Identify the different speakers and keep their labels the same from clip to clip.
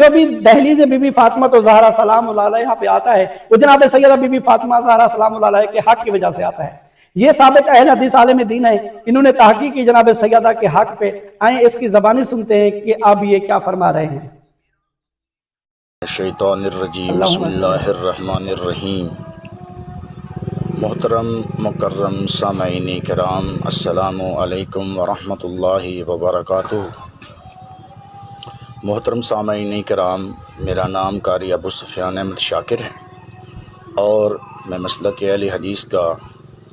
Speaker 1: جو بھی دہلیز be be Fatima تو زہرا سلام اللہ علیہا پہ آتا ہے وہ جناب سیدہ بی بی فاطمہ زہرا سلام اللہ علیہ کے حق کی وجہ سے آتا ہے. یہ ثابت اہل حدیث عالم دین ہے، انہوں نے تحقیق کی جناب سیدہ کے حق پہ. آئیں اس کی زبانی سنتے ہیں کہ اب یہ کیا فرما رہے ہیں.
Speaker 2: شیطان الرجیم، بسم اللہ الرحمن الرحیم. محترم مکرم سامعین کرام، السلام علیکم ورحمۃ اللہ وبرکاتہ. محترم سامعین کرام، میرا نام قاری ابو سفیان احمد شاکر ہے اور میں مسلک اہل حدیث کا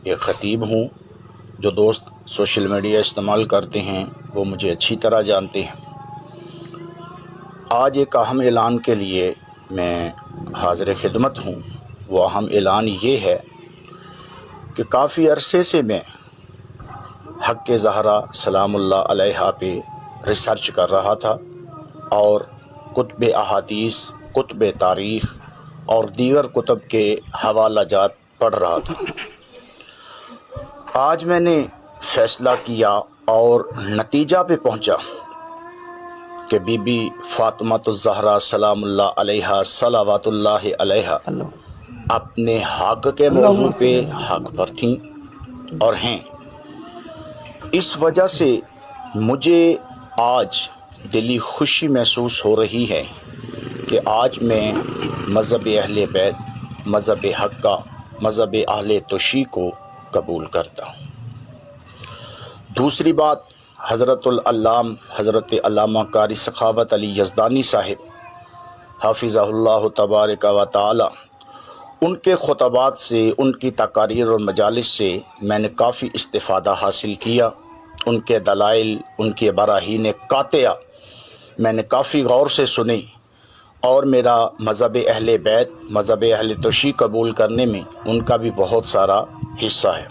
Speaker 2: ایک خطیب ہوں. جو دوست سوشل میڈیا استعمال کرتے ہیں وہ مجھے اچھی طرح جانتے ہیں. آج ایک اہم اعلان کے لیے میں حاضر خدمت ہوں. وہ اہم اعلان یہ ہے کہ کافی عرصے سے میں حق زہرا سلام اللہ علیہا پہ ریسرچ کر رہا تھا اور کتب احادیث، کتب تاریخ اور دیگر کتب کے حوالہ جات پڑھ رہا تھا. آج میں نے فیصلہ کیا اور نتیجہ پہ پہنچا کہ بی بی فاطمہ الزہرا سلام اللہ علیہا صلوات اللہ علیہا اپنے حق کے موضوع پہ حق پر تھیں اور ہیں. اس وجہ سے مجھے آج دلی خوشی محسوس ہو رہی ہے کہ آج میں مذہب اہل بیت، مذہب حق کا، مذہب اہل توشیع کو قبول کرتا ہوں. دوسری بات، حضرت العلام حضرت علامہ قاری سخاوت علی یزدانی صاحب حافظہ اللہ تبارک و تعالی، ان کے خطبات سے، ان کی تقاریر اور مجالس سے میں نے کافی استفادہ حاصل کیا. ان کے دلائل، ان کے براہین قاطعہ میں نے کافی غور سے سنی اور میرا مذہب اہل بیت، مذہب اہل توشیع قبول کرنے میں ان کا بھی بہت سارا حصہ ہے.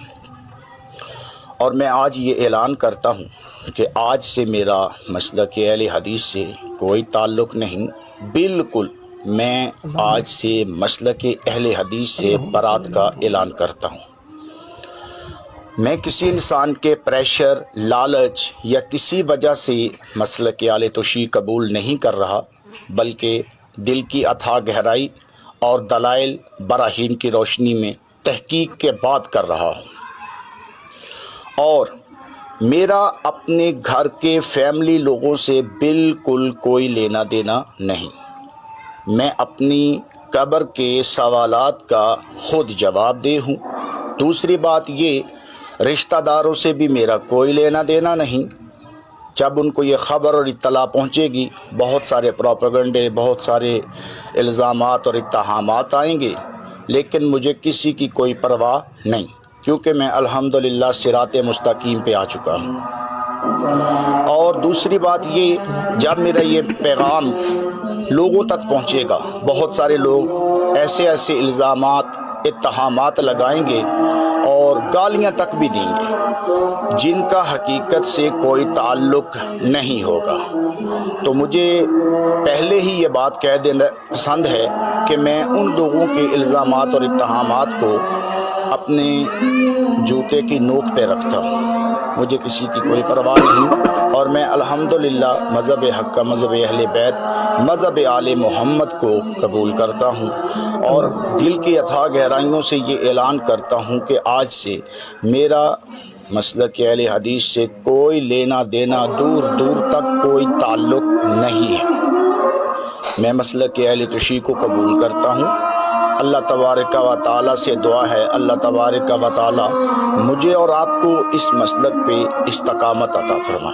Speaker 2: اور میں آج یہ اعلان کرتا ہوں کہ آج سے میرا مسلک اہل حدیث سے کوئی تعلق نہیں. بالکل میں آج سے مسلک اہل حدیث سے برات کا اعلان کرتا ہوں. میں کسی انسان کے پریشر، لالچ یا کسی وجہ سے مسلک اہل توشیع قبول نہیں کر رہا، بلکہ دل کی اتھاہ گہرائی اور دلائل براہین کی روشنی میں تحقیق کے بعد کر رہا ہوں. اور میرا اپنے گھر کے فیملی لوگوں سے بالکل کوئی لینا دینا نہیں. میں اپنی قبر کے سوالات کا خود جواب دہ ہوں. دوسری بات یہ، رشتہ داروں سے بھی میرا کوئی لینا دینا نہیں. جب ان کو یہ خبر اور اطلاع پہنچے گی، بہت سارے پروپیگنڈے، بہت سارے الزامات اور اتہامات آئیں گے، لیکن مجھے کسی کی کوئی پرواہ نہیں، کیونکہ میں الحمدللہ صراط مستقیم پہ آ چکا ہوں. اور دوسری بات یہ، جب میرا یہ پیغام لوگوں تک پہنچے گا، بہت سارے لوگ ایسے ایسے الزامات، اتہامات لگائیں گے اور گالیاں تک بھی دیں گے جن کا حقیقت سے کوئی تعلق نہیں ہوگا. تو مجھے پہلے ہی یہ بات کہہ دینا پسند ہے کہ میں ان لوگوں کے الزامات اور اتہامات کو اپنے جوتے کی نوک پہ رکھتا ہوں. مجھے کسی کی کوئی پرواہ نہیں اور میں الحمدللہ مذہب حق کا، مذہب اہل بیت، مذہب آل محمد کو قبول کرتا ہوں. اور دل کی اتھاہ گہرائیوں سے یہ اعلان کرتا ہوں کہ آج سے میرا مسلک اہل حدیث سے کوئی لینا دینا، دور دور تک کوئی تعلق نہیں ہے. میں مسلک اہل توشیع کو قبول کرتا ہوں. اللہ تبارک و تعالیٰ سے دعا ہے، اللہ تبارک و تعالیٰ مجھے اور آپ کو اس مسلک پہ استقامت عطا فرمائے.